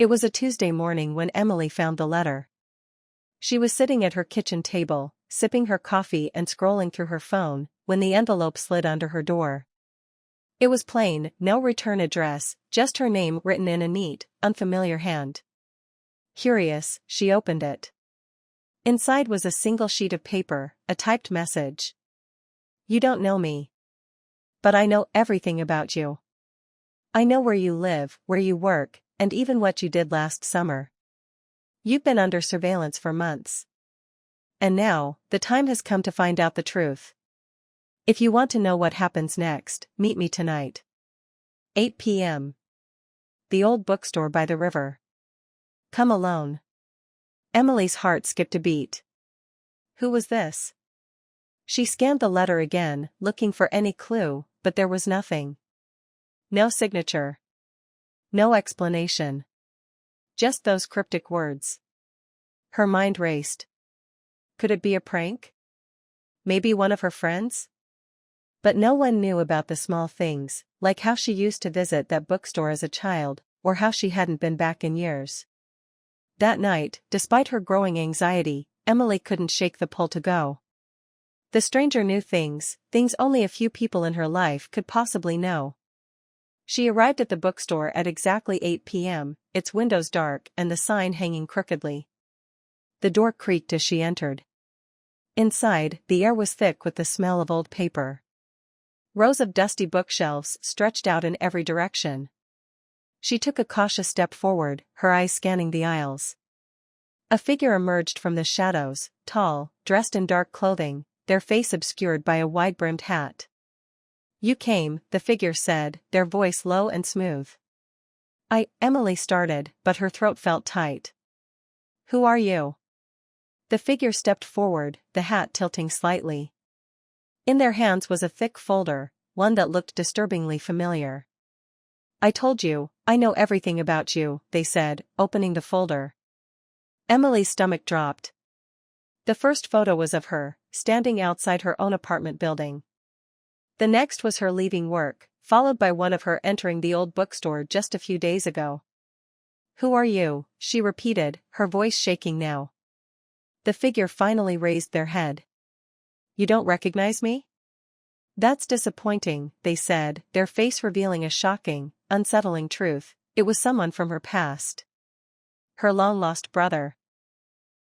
It was a Tuesday morning when Emily found the letter. She was sitting at her kitchen table, sipping her coffee and scrolling through her phone, when the envelope slid under her door. It was plain, no return address, just her name written in a neat, unfamiliar hand. Curious, she opened it. Inside was a single sheet of paper, a typed message. "You don't know me. But I know everything about you. I know where you live, where you work, and even what you did last summer. You've been under surveillance for months. And now, the time has come to find out the truth. If you want to know what happens next, meet me tonight. 8 p.m. The old bookstore by the river. Come alone." Emily's heart skipped a beat. Who was this? She scanned the letter again, looking for any clue, but there was nothing. No signature. No explanation. Just those cryptic words. Her mind raced. Could it be a prank? Maybe one of her friends? But no one knew about the small things, like how she used to visit that bookstore as a child, or how she hadn't been back in years. That night, despite her growing anxiety, Emily couldn't shake the pull to go. The stranger knew things only a few people in her life could possibly know. She arrived at the bookstore at exactly 8 p.m., its windows dark and the sign hanging crookedly. The door creaked as she entered. Inside, the air was thick with the smell of old paper. Rows of dusty bookshelves stretched out in every direction. She took a cautious step forward, her eyes scanning the aisles. A figure emerged from the shadows, tall, dressed in dark clothing, their face obscured by a wide-brimmed hat. "You came," the figure said, their voice low and smooth. Emily started, but her throat felt tight. "Who are you?" The figure stepped forward, the hat tilting slightly. In their hands was a thick folder, one that looked disturbingly familiar. "I told you, I know everything about you," they said, opening the folder. Emily's stomach dropped. The first photo was of her, standing outside her own apartment building. The next was her leaving work, followed by one of her entering the old bookstore just a few days ago. "Who are you?" she repeated, her voice shaking now. The figure finally raised their head. "You don't recognize me?" "That's disappointing," they said, their face revealing a shocking, unsettling truth. It was someone from her past. Her long-lost brother.